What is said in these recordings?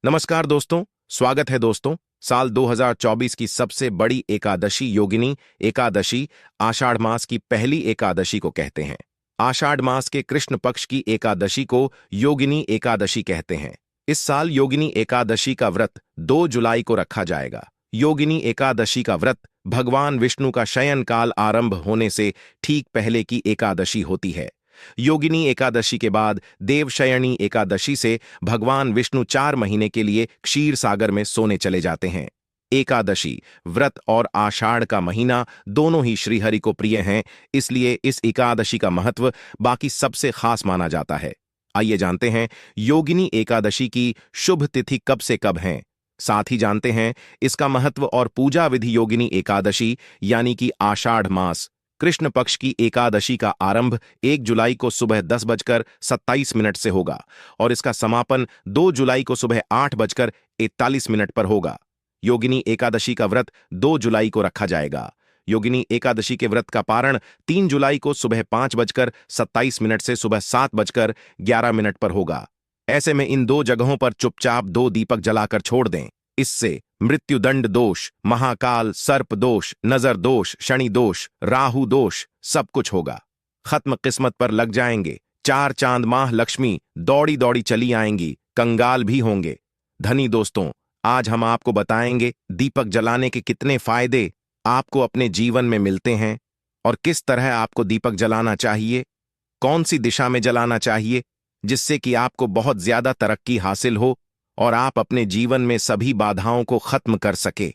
नमस्कार दोस्तों, स्वागत है दोस्तों। साल 2024 की सबसे बड़ी एकादशी योगिनी एकादशी आषाढ़ मास की पहली एकादशी को कहते हैं। आषाढ़ मास के कृष्ण पक्ष की एकादशी को योगिनी एकादशी कहते हैं। इस साल योगिनी एकादशी का व्रत 2 जुलाई को रखा जाएगा। योगिनी एकादशी का व्रत भगवान विष्णु का शयन काल आरंभ होने से ठीक पहले की एकादशी होती है। योगिनी एकादशी के बाद देवशयनी एकादशी से भगवान विष्णु 4 महीने के लिए क्षीर सागर में सोने चले जाते हैं। एकादशी व्रत और आषाढ़ का महीना दोनों ही श्रीहरि को प्रिय हैं, इसलिए इस एकादशी का महत्व बाकी सबसे खास माना जाता है। आइए जानते हैं योगिनी एकादशी की शुभ तिथि कब से कब है। साथ ही जानते हैं इसका महत्व और पूजा विधि। योगिनी एकादशी यानी कि आषाढ़ मास कृष्ण पक्ष की एकादशी का आरंभ 1 जुलाई को सुबह 10:27 से होगा और इसका समापन 2 जुलाई को सुबह 8:41 पर होगा। योगिनी एकादशी का व्रत 2 जुलाई को रखा जाएगा। योगिनी एकादशी के व्रत का पारण 3 जुलाई को सुबह 5:27 से सुबह 7:11 पर होगा। ऐसे में इन 2 जगहों पर चुपचाप 2 दीपक जलाकर छोड़ दें। इससे मृत्युदंड दोष, महाकाल सर्प दोष, नजर दोष, शनि दोष, राहु दोष सब कुछ होगा। खत्म किस्मत पर लग जाएंगे। 4 चांद माह लक्ष्मी दौड़ी दौड़ी चली आएंगी, कंगाल भी होंगे। धनी दोस्तों, आज हम आपको बताएंगे दीपक जलाने के कितने फायदे आपको अपने जीवन में मिलते हैं और किस तरह आपको दीपक जलाना चाहिए, कौन सी दिशा में जलाना चाहिए जिससे कि आपको बहुत ज्यादा तरक्की हासिल हो और आप अपने जीवन में सभी बाधाओं को खत्म कर सके।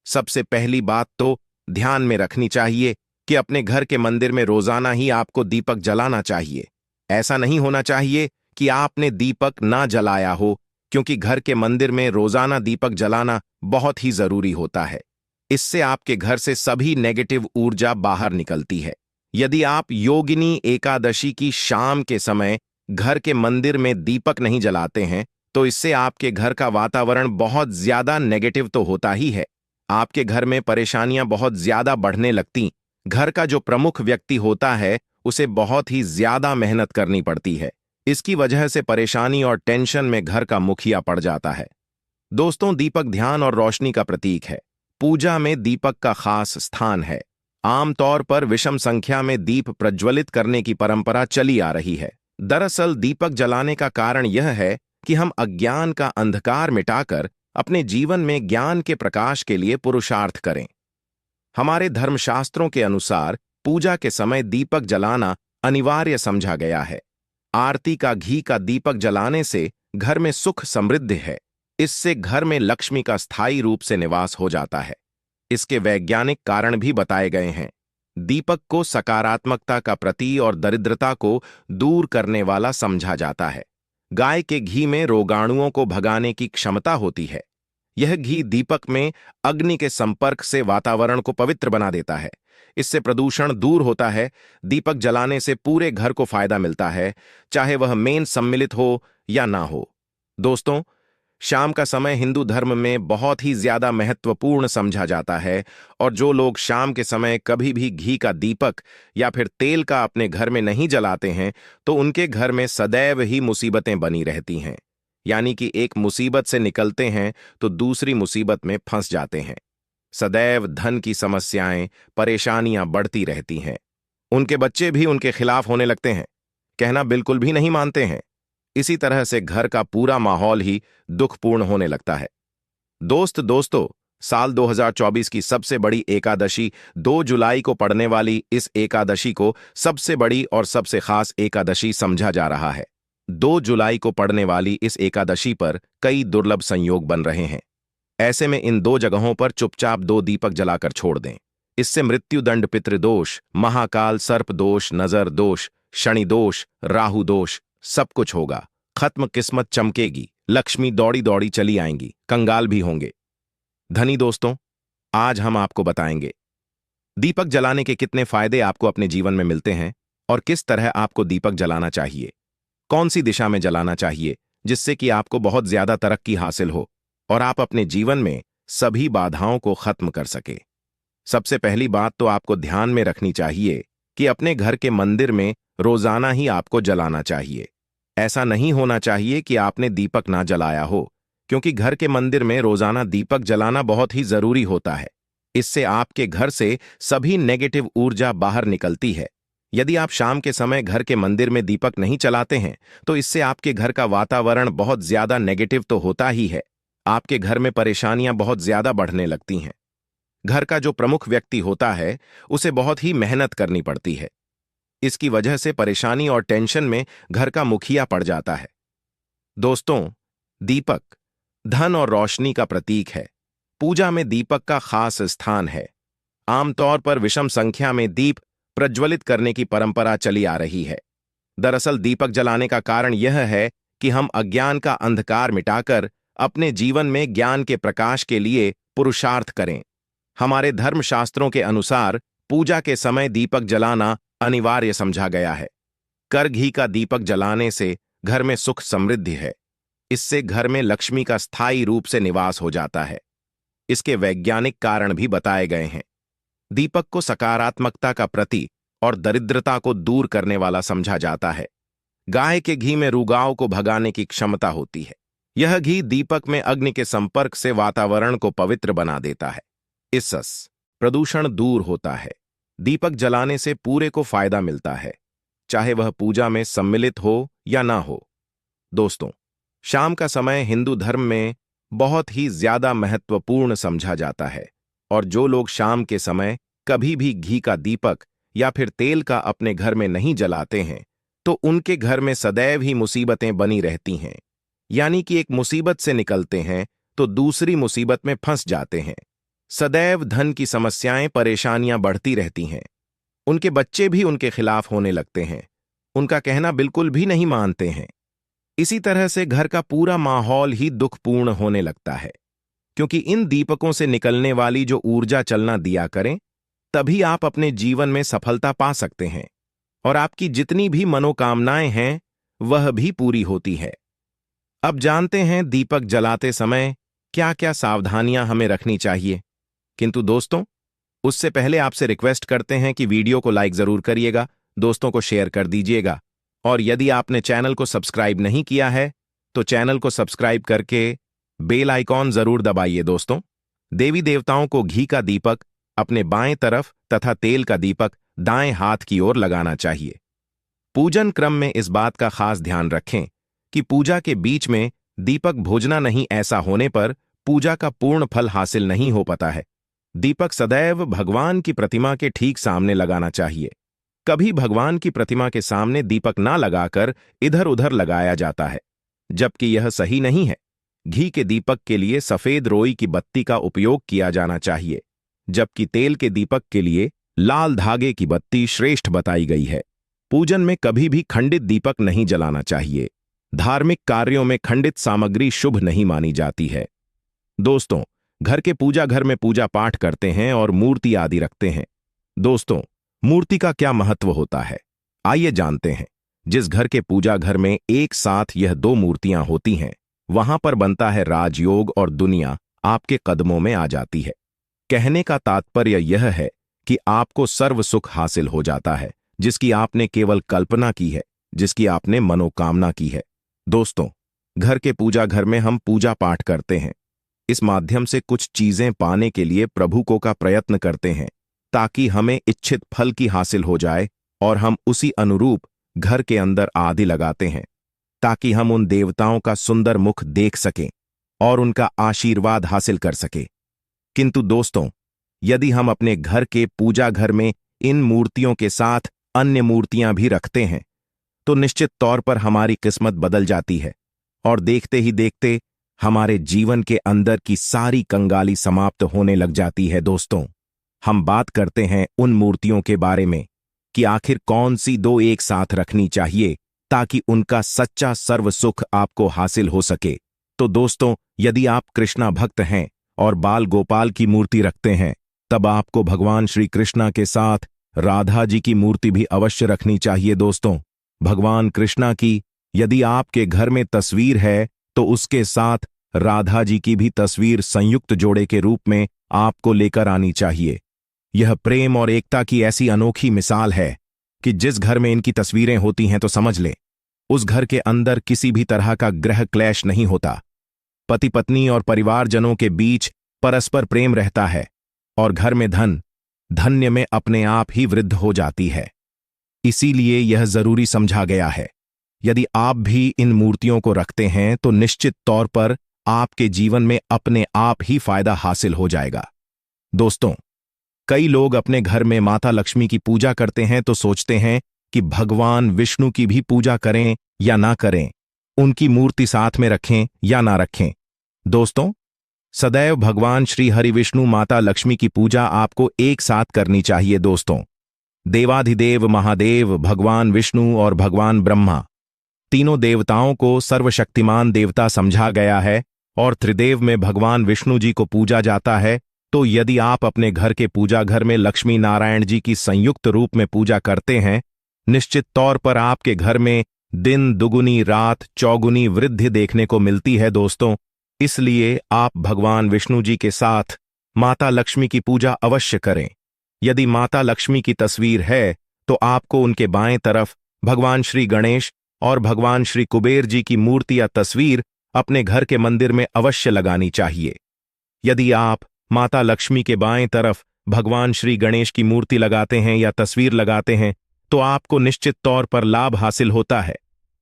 सबसे पहली बात तो ध्यान में रखनी चाहिए कि अपने घर के मंदिर में रोजाना ही आपको दीपक जलाना चाहिए। ऐसा नहीं होना चाहिए कि आपने दीपक ना जलाया हो, क्योंकि घर के मंदिर में रोजाना दीपक जलाना बहुत ही जरूरी होता है। इससे आपके घर से सभी नेगेटिव ऊर्जा बाहर निकलती है। यदि आप योगिनी एकादशी की शाम के समय घर के मंदिर में दीपक नहीं जलाते हैं तो इससे आपके घर का वातावरण बहुत ज्यादा नेगेटिव तो होता ही है। आपके घर में परेशानियां बहुत ज्यादा बढ़ने लगती। घर का जो प्रमुख व्यक्ति होता है उसे बहुत ही ज्यादा मेहनत करनी पड़ती है। इसकी वजह से परेशानी और टेंशन में घर का मुखिया पड़ जाता है। दोस्तों, दीपक ध्यान और रोशनी का प्रतीक है। पूजा में दीपक का खास स्थान है। आमतौर पर विषम संख्या में दीप प्रज्वलित करने की परंपरा चली आ रही है। दरअसल दीपक जलाने का कारण यह है कि हम अज्ञान का अंधकार मिटाकर अपने जीवन में ज्ञान के प्रकाश के लिए पुरुषार्थ करें। हमारे धर्मशास्त्रों के अनुसार पूजा के समय दीपक जलाना अनिवार्य समझा गया है। आरती का घी का दीपक जलाने से घर में सुख समृद्धि है। इससे घर में लक्ष्मी का स्थायी रूप से निवास हो जाता है। इसके वैज्ञानिक कारण भी बताए गए हैं। दीपक को सकारात्मकता का प्रतीक और दरिद्रता को दूर करने वाला समझा जाता है। गाय के घी में रोगाणुओं को भगाने की क्षमता होती है। यह घी दीपक में अग्नि के संपर्क से वातावरण को पवित्र बना देता है। इससे प्रदूषण दूर होता है। दीपक जलाने से पूरे घर को फायदा मिलता है, चाहे वह मेन सम्मिलित हो या ना हो। दोस्तों, शाम का समय हिंदू धर्म में बहुत ही ज्यादा महत्वपूर्ण समझा जाता है और जो लोग शाम के समय कभी भी घी का दीपक या फिर तेल का अपने घर में नहीं जलाते हैं तो उनके घर में सदैव ही मुसीबतें बनी रहती हैं। यानी कि एक मुसीबत से निकलते हैं तो दूसरी मुसीबत में फंस जाते हैं। सदैव धन की समस्याएं, परेशानियां बढ़ती रहती हैं। उनके बच्चे भी उनके खिलाफ होने लगते हैं, कहना बिल्कुल भी नहीं मानते हैं। इसी तरह से घर का पूरा माहौल ही दुखपूर्ण होने लगता है। दोस्तों, साल 2024 की सबसे बड़ी एकादशी 2 जुलाई को पड़ने वाली इस एकादशी को सबसे बड़ी और सबसे खास एकादशी समझा जा रहा है। 2 जुलाई को पड़ने वाली इस एकादशी पर कई दुर्लभ संयोग बन रहे हैं। ऐसे में इन 2 जगहों पर चुपचाप 2 दीपक जलाकर छोड़ दें। इससे मृत्युदंड, पितृदोष, महाकाल सर्प दोष, नजर दोष, शनि दोष, राहु दोष सब कुछ होगा। खत्म किस्मत चमकेगी, लक्ष्मी दौड़ी दौड़ी चली आएंगी, कंगाल भी होंगे। धनी दोस्तों, आज हम आपको बताएंगे दीपक जलाने के कितने फायदे आपको अपने जीवन में मिलते हैं और किस तरह आपको दीपक जलाना चाहिए, कौन सी दिशा में जलाना चाहिए जिससे कि आपको बहुत ज्यादा तरक्की हासिल हो और आप अपने जीवन में सभी बाधाओं को खत्म कर सके। सबसे पहली बात तो आपको ध्यान में रखनी चाहिए कि अपने घर के मंदिर में रोजाना ही आपको जलाना चाहिए। ऐसा नहीं होना चाहिए कि आपने दीपक ना जलाया हो, क्योंकि घर के मंदिर में रोजाना दीपक जलाना बहुत ही जरूरी होता है। इससे आपके घर से सभी नेगेटिव ऊर्जा बाहर निकलती है। यदि आप शाम के समय घर के मंदिर में दीपक नहीं चलाते हैं तो इससे आपके घर का वातावरण बहुत ज्यादा नेगेटिव तो होता ही है, आपके घर में परेशानियां बहुत ज्यादा बढ़ने लगती हैं। घर का जो प्रमुख व्यक्ति होता है उसे बहुत ही मेहनत करनी पड़ती है। इसकी वजह से परेशानी और टेंशन में घर का मुखिया पड़ जाता है। दोस्तों, दीपक धन और रोशनी का प्रतीक है। पूजा में दीपक का खास स्थान है। आमतौर पर विषम संख्या में दीप प्रज्वलित करने की परंपरा चली आ रही है। दरअसल दीपक जलाने का कारण यह है कि हम अज्ञान का अंधकार मिटाकर अपने जीवन में ज्ञान के प्रकाश के लिए पुरुषार्थ करें। हमारे धर्मशास्त्रों के अनुसार पूजा के समय दीपक जलाना अनिवार्य समझा गया है। कर घी का दीपक जलाने से घर में सुख समृद्धि है। इससे घर में लक्ष्मी का स्थायी रूप से निवास हो जाता है। इसके वैज्ञानिक कारण भी बताए गए हैं। दीपक को सकारात्मकता का प्रतीक और दरिद्रता को दूर करने वाला समझा जाता है। गाय के घी में रुगाव को भगाने की क्षमता होती है। यह घी दीपक में अग्नि के संपर्क से वातावरण को पवित्र बना देता है। इससे प्रदूषण दूर होता है। दीपक जलाने से पूरे को फायदा मिलता है, चाहे वह पूजा में सम्मिलित हो या ना हो। दोस्तों, शाम का समय हिंदू धर्म में बहुत ही ज्यादा महत्वपूर्ण समझा जाता है और जो लोग शाम के समय कभी भी घी का दीपक या फिर तेल का अपने घर में नहीं जलाते हैं तो उनके घर में सदैव ही मुसीबतें बनी रहती हैं। यानी कि एक मुसीबत से निकलते हैं तो दूसरी मुसीबत में फंस जाते हैं। सदैव धन की समस्याएं, परेशानियां बढ़ती रहती हैं। उनके बच्चे भी उनके खिलाफ होने लगते हैं, उनका कहना बिल्कुल भी नहीं मानते हैं। इसी तरह से घर का पूरा माहौल ही दुखपूर्ण होने लगता है। क्योंकि इन दीपकों से निकलने वाली जो ऊर्जा चलना दिया करें, तभी आप अपने जीवन में सफलता पा सकते हैं और आपकी जितनी भी मनोकामनाएं हैं वह भी पूरी होती है। अब जानते हैं दीपक जलाते समय क्या क्या सावधानियां हमें रखनी चाहिए। किंतु दोस्तों, उससे पहले आपसे रिक्वेस्ट करते हैं कि वीडियो को लाइक जरूर करिएगा, दोस्तों को शेयर कर दीजिएगा और यदि आपने चैनल को सब्सक्राइब नहीं किया है तो चैनल को सब्सक्राइब करके बेल आइकॉन जरूर दबाइए। दोस्तों, देवी देवताओं को घी का दीपक अपने बाएं तरफ तथा तेल का दीपक दाएं हाथ की ओर लगाना चाहिए। पूजन क्रम में इस बात का खास ध्यान रखें कि पूजा के बीच में दीपक भोजना नहीं, ऐसा होने पर पूजा का पूर्ण फल हासिल नहीं हो पाता है। दीपक सदैव भगवान की प्रतिमा के ठीक सामने लगाना चाहिए। कभी भगवान की प्रतिमा के सामने दीपक ना लगाकर इधर उधर लगाया जाता है, जबकि यह सही नहीं है। घी के दीपक के लिए सफेद रोई की बत्ती का उपयोग किया जाना चाहिए, जबकि तेल के दीपक के लिए लाल धागे की बत्ती श्रेष्ठ बताई गई है। पूजन में कभी भी खंडित दीपक नहीं जलाना चाहिए। धार्मिक कार्यों में खंडित सामग्री शुभ नहीं मानी जाती है। दोस्तों, घर के पूजा घर में पूजा पाठ करते हैं और मूर्ति आदि रखते हैं। दोस्तों, मूर्ति का क्या महत्व होता है, आइए जानते हैं। जिस घर के पूजा घर में एक साथ यह दो मूर्तियां होती हैं, वहां पर बनता है राजयोग और दुनिया आपके कदमों में आ जाती है। कहने का तात्पर्य यह है कि आपको सर्व सुख हासिल हो जाता है, जिसकी आपने केवल कल्पना की है, जिसकी आपने मनोकामना की है। दोस्तों, घर के पूजा घर में हम पूजा पाठ करते हैं। इस माध्यम से कुछ चीजें पाने के लिए प्रभु को का प्रयत्न करते हैं ताकि हमें इच्छित फल की हासिल हो जाए और हम उसी अनुरूप घर के अंदर आदि लगाते हैं ताकि हम उन देवताओं का सुंदर मुख देख सकें और उनका आशीर्वाद हासिल कर सकें। किंतु दोस्तों, यदि हम अपने घर के पूजा घर में इन मूर्तियों के साथ अन्य मूर्तियां भी रखते हैं तो निश्चित तौर पर हमारी किस्मत बदल जाती है और देखते ही देखते हमारे जीवन के अंदर की सारी कंगाली समाप्त होने लग जाती है। दोस्तों, हम बात करते हैं उन मूर्तियों के बारे में कि आखिर कौन सी दो एक साथ रखनी चाहिए ताकि उनका सच्चा सर्व सुख आपको हासिल हो सके। तो दोस्तों, यदि आप कृष्णा भक्त हैं और बाल गोपाल की मूर्ति रखते हैं, तब आपको भगवान श्री कृष्णा के साथ राधा जी की मूर्ति भी अवश्य रखनी चाहिए। दोस्तों, भगवान कृष्णा की यदि आपके घर में तस्वीर है तो उसके साथ राधा जी की भी तस्वीर संयुक्त जोड़े के रूप में आपको लेकर आनी चाहिए। यह प्रेम और एकता की ऐसी अनोखी मिसाल है कि जिस घर में इनकी तस्वीरें होती हैं तो समझ ले उस घर के अंदर किसी भी तरह का ग्रह क्लेश नहीं होता। पति पत्नी और परिवारजनों के बीच परस्पर प्रेम रहता है और घर में धन्य में अपने आप ही वृद्धि हो जाती है। इसीलिए यह जरूरी समझा गया है। यदि आप भी इन मूर्तियों को रखते हैं तो निश्चित तौर पर आपके जीवन में अपने आप ही फायदा हासिल हो जाएगा। दोस्तों, कई लोग अपने घर में माता लक्ष्मी की पूजा करते हैं तो सोचते हैं कि भगवान विष्णु की भी पूजा करें या ना करें, उनकी मूर्ति साथ में रखें या ना रखें। दोस्तों, सदैव भगवान श्री हरि विष्णु माता लक्ष्मी की पूजा आपको एक साथ करनी चाहिए। दोस्तों, देवाधिदेव महादेव भगवान विष्णु और भगवान ब्रह्मा, तीनों देवताओं को सर्वशक्तिमान देवता समझा गया है और त्रिदेव में भगवान विष्णु जी को पूजा जाता है। तो यदि आप अपने घर के पूजा घर में लक्ष्मी नारायण जी की संयुक्त रूप में पूजा करते हैं, निश्चित तौर पर आपके घर में दिन दुगुनी रात चौगुनी वृद्धि देखने को मिलती है। दोस्तों, इसलिए आप भगवान विष्णु जी के साथ माता लक्ष्मी की पूजा अवश्य करें। यदि माता लक्ष्मी की तस्वीर है तो आपको उनके बाएं तरफ भगवान श्री गणेश और भगवान श्री कुबेर जी की मूर्ति या तस्वीर अपने घर के मंदिर में अवश्य लगानी चाहिए। यदि आप माता लक्ष्मी के बाएं तरफ भगवान श्री गणेश की मूर्ति लगाते हैं या तस्वीर लगाते हैं तो आपको निश्चित तौर पर लाभ हासिल होता है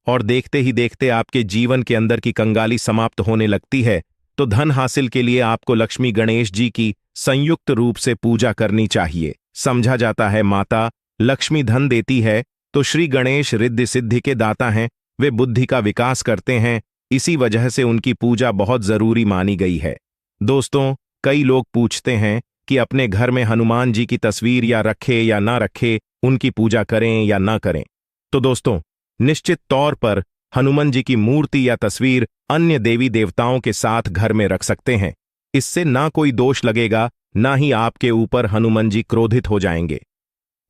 और देखते ही देखते आपके जीवन के अंदर की कंगाली समाप्त होने लगती है। तो धन हासिल के लिए आपको लक्ष्मी गणेश जी की संयुक्त रूप से पूजा करनी चाहिए। समझा जाता है माता लक्ष्मी धन देती है तो श्री गणेश रिद्धि सिद्धि के दाता हैं, वे बुद्धि का विकास करते हैं, इसी वजह से उनकी पूजा बहुत जरूरी मानी गई है। दोस्तों, कई लोग पूछते हैं कि अपने घर में हनुमान जी की तस्वीर या रखे या ना रखे, उनकी पूजा करें या ना करें। तो दोस्तों, निश्चित तौर पर हनुमान जी की मूर्ति या तस्वीर अन्य देवी देवताओं के साथ घर में रख सकते हैं। इससे ना कोई दोष लगेगा, ना ही आपके ऊपर हनुमान जी क्रोधित हो जाएंगे।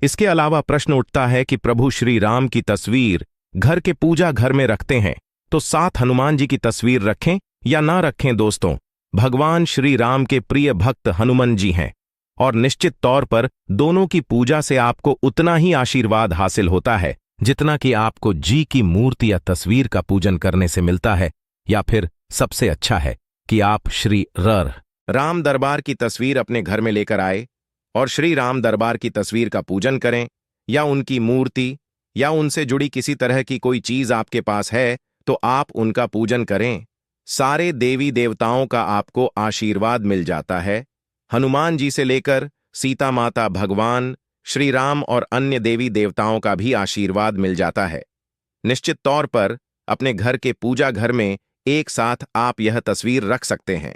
इसके अलावा प्रश्न उठता है कि प्रभु श्री राम की तस्वीर घर के पूजा घर में रखते हैं तो साथ हनुमान जी की तस्वीर रखें या ना रखें। दोस्तों, भगवान श्री राम के प्रिय भक्त हनुमान जी हैं और निश्चित तौर पर दोनों की पूजा से आपको उतना ही आशीर्वाद हासिल होता है जितना कि आपको जी की मूर्ति या तस्वीर का पूजन करने से मिलता है। या फिर सबसे अच्छा है कि आप श्री राम दरबार की तस्वीर अपने घर में लेकर आए और श्री राम दरबार की तस्वीर का पूजन करें, या उनकी मूर्ति या उनसे जुड़ी किसी तरह की कोई चीज आपके पास है तो आप उनका पूजन करें। सारे देवी देवताओं का आपको आशीर्वाद मिल जाता है। हनुमान जी से लेकर सीता माता, भगवान श्री राम और अन्य देवी देवताओं का भी आशीर्वाद मिल जाता है। निश्चित तौर पर अपने घर के पूजा घर में एक साथ आप यह तस्वीर रख सकते हैं।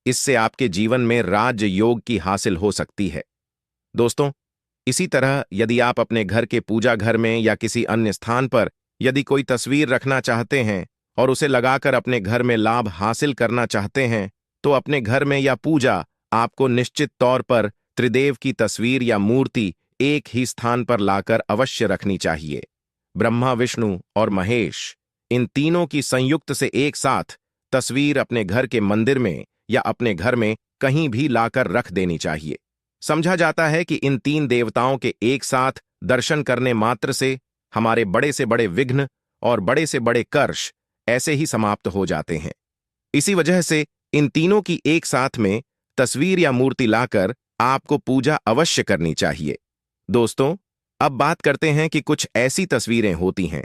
इससे आपके जीवन में राज योग की हासिल हो सकती है। दोस्तों, इसी तरह यदि आप अपने घर के पूजा घर में या किसी अन्य स्थान पर यदि कोई तस्वीर रखना चाहते हैं और उसे लगाकर अपने घर में लाभ हासिल करना चाहते हैं तो अपने घर में या पूजा आपको निश्चित तौर पर त्रिदेव की तस्वीर या मूर्ति एक ही स्थान पर लाकर अवश्य रखनी चाहिए। ब्रह्मा, विष्णु और महेश, इन तीनों की संयुक्त से एक साथ तस्वीर अपने घर के मंदिर में या अपने घर में कहीं भी लाकर रख देनी चाहिए। समझा जाता है कि इन तीन देवताओं के एक साथ दर्शन करने मात्र से हमारे बड़े से बड़े विघ्न और बड़े से बड़े कर्ष ऐसे ही समाप्त हो जाते हैं। इसी वजह से इन तीनों की एक साथ में तस्वीर या मूर्ति लाकर आपको पूजा अवश्य करनी चाहिए। दोस्तों, अब बात करते हैं कि कुछ ऐसी तस्वीरें होती हैं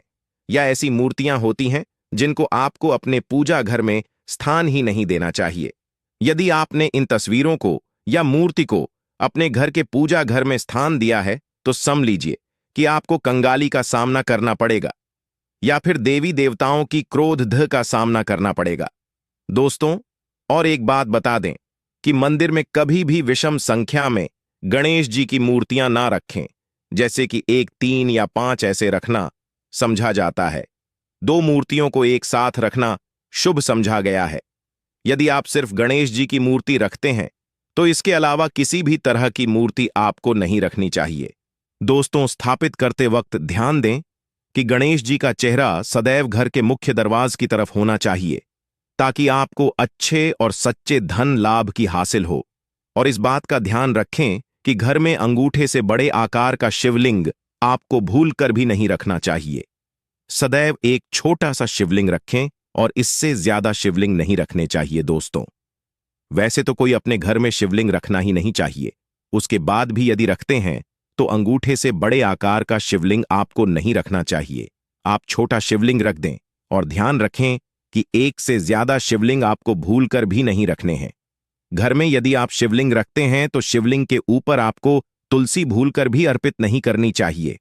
या ऐसी मूर्तियां होती हैं जिनको आपको अपने पूजा घर में स्थान ही नहीं देना चाहिए। यदि आपने इन तस्वीरों को या मूर्ति को अपने घर के पूजा घर में स्थान दिया है तो समझ लीजिए कि आपको कंगाली का सामना करना पड़ेगा या फिर देवी देवताओं की क्रोध का सामना करना पड़ेगा। दोस्तों, और एक बात बता दें कि मंदिर में कभी भी विषम संख्या में गणेश जी की मूर्तियां ना रखें, जैसे कि 1, 3 या 5 ऐसे रखना समझा जाता है। 2 मूर्तियों को एक साथ रखना शुभ समझा गया है। यदि आप सिर्फ गणेश जी की मूर्ति रखते हैं तो इसके अलावा किसी भी तरह की मूर्ति आपको नहीं रखनी चाहिए। दोस्तों, स्थापित करते वक्त ध्यान दें कि गणेश जी का चेहरा सदैव घर के मुख्य दरवाजे की तरफ होना चाहिए ताकि आपको अच्छे और सच्चे धन लाभ की हासिल हो। और इस बात का ध्यान रखें कि घर में अंगूठे से बड़े आकार का शिवलिंग आपको भूल कर भी नहीं रखना चाहिए। सदैव एक छोटा सा शिवलिंग रखें और इससे ज्यादा शिवलिंग नहीं रखने चाहिए दोस्तों। वैसे तो कोई अपने घर में शिवलिंग रखना ही नहीं चाहिए, उसके बाद भी यदि रखते हैं तो अंगूठे से बड़े आकार का शिवलिंग आपको नहीं रखना चाहिए। आप छोटा शिवलिंग रख दें और ध्यान रखें कि एक से ज्यादा शिवलिंग आपको भूलकर भी नहीं रखने हैं। घर में यदि आप शिवलिंग रखते हैं तो शिवलिंग के ऊपर आपको तुलसी भूलकर भी अर्पित नहीं करनी चाहिए।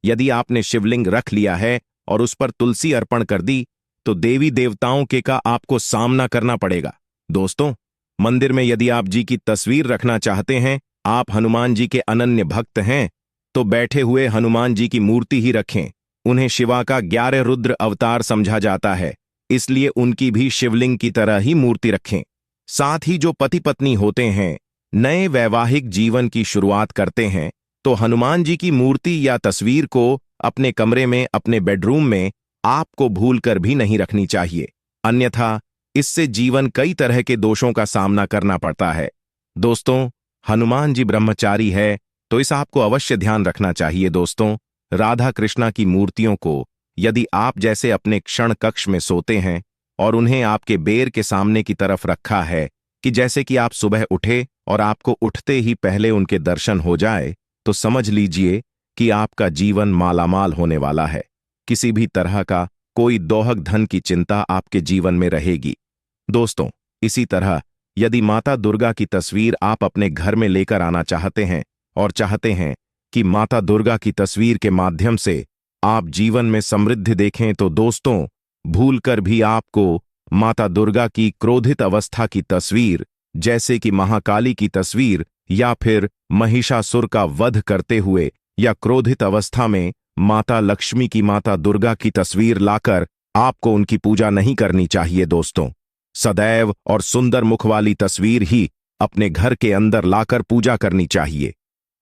यदि आपने शिवलिंग रख लिया है और उस पर तुलसी अर्पण कर दी तो देवी देवताओं के का आपको सामना करना पड़ेगा। दोस्तों, मंदिर में यदि आप जी की तस्वीर रखना चाहते हैं, आप हनुमान जी के अनन्य भक्त हैं, तो बैठे हुए हनुमान जी की मूर्ति ही रखें। उन्हें शिवा का 11 रुद्र अवतार समझा जाता है, इसलिए उनकी भी शिवलिंग की तरह ही मूर्ति रखें। साथ ही जो पति पत्नी होते हैं, नए वैवाहिक जीवन की शुरुआत करते हैं, तो हनुमान जी की मूर्ति या तस्वीर को अपने कमरे में, अपने बेडरूम में आपको भूलकर भी नहीं रखनी चाहिए, अन्यथा इससे जीवन कई तरह के दोषों का सामना करना पड़ता है। दोस्तों, हनुमान जी ब्रह्मचारी है, तो इस आपको अवश्य ध्यान रखना चाहिए। दोस्तों, राधा कृष्णा की मूर्तियों को यदि आप जैसे अपने क्षण कक्ष में सोते हैं और उन्हें आपके बेर के सामने की तरफ रखा है कि जैसे कि आप सुबह उठे और आपको उठते ही पहले उनके दर्शन हो जाए, तो समझ लीजिए कि आपका जीवन मालामाल होने वाला है। किसी भी तरह का कोई दोहक धन की चिंता आपके जीवन में रहेगी। दोस्तों, इसी तरह यदि माता दुर्गा की तस्वीर आप अपने घर में लेकर आना चाहते हैं और चाहते हैं कि माता दुर्गा की तस्वीर के माध्यम से आप जीवन में समृद्धि देखें, तो दोस्तों, भूलकर भी आपको माता दुर्गा की क्रोधित अवस्था की तस्वीर, जैसे कि महाकाली की तस्वीर या फिर महिषासुर का वध करते हुए या क्रोधित अवस्था में माता लक्ष्मी की, माता दुर्गा की तस्वीर लाकर आपको उनकी पूजा नहीं करनी चाहिए। दोस्तों, सदैव और सुंदर मुख वाली तस्वीर ही अपने घर के अंदर लाकर पूजा करनी चाहिए।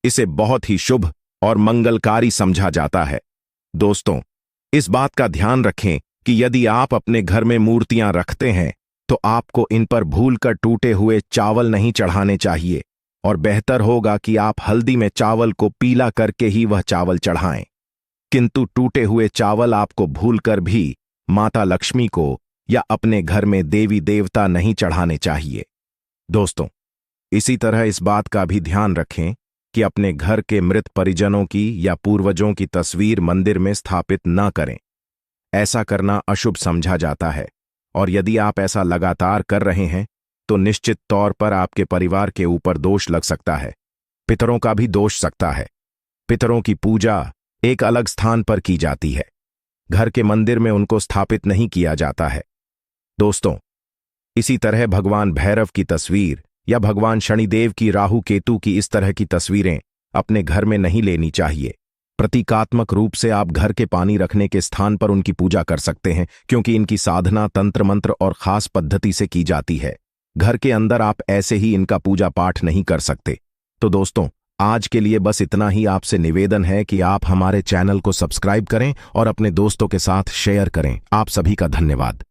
इसे बहुत ही शुभ और मंगलकारी समझा जाता है। दोस्तों, इस बात का ध्यान रखें कि यदि आप अपने घर में मूर्तियां रखते हैं तो आपको इन पर भूलकर टूटे हुए चावल नहीं चढ़ाने चाहिए, और बेहतर होगा कि आप हल्दी में चावल को पीला करके ही वह चावल चढ़ाएं। किंतु टूटे हुए चावल आपको भूलकर भी माता लक्ष्मी को या अपने घर में देवी देवता नहीं चढ़ाने चाहिए। दोस्तों, इसी तरह इस बात का भी ध्यान रखें कि अपने घर के मृत परिजनों की या पूर्वजों की तस्वीर मंदिर में स्थापित न करें। ऐसा करना अशुभ समझा जाता है, और यदि आप ऐसा लगातार कर रहे हैं तो निश्चित तौर पर आपके परिवार के ऊपर दोष लग सकता है, पितरों का भी दोष सकता है। पितरों की पूजा एक अलग स्थान पर की जाती है, घर के मंदिर में उनको स्थापित नहीं किया जाता है। दोस्तों, इसी तरह भगवान भैरव की तस्वीर या भगवान शनिदेव की, राहु केतु की इस तरह की तस्वीरें अपने घर में नहीं लेनी चाहिए। प्रतीकात्मक रूप से आप घर के पानी रखने के स्थान पर उनकी पूजा कर सकते हैं, क्योंकि इनकी साधना तंत्र मंत्र और खास पद्धति से की जाती है। घर के अंदर आप ऐसे ही इनका पूजा पाठ नहीं कर सकते। तो दोस्तों, आज के लिए बस इतना ही। आपसे निवेदन है कि आप हमारे चैनल को सब्सक्राइब करें और अपने दोस्तों के साथ शेयर करें। आप सभी का धन्यवाद।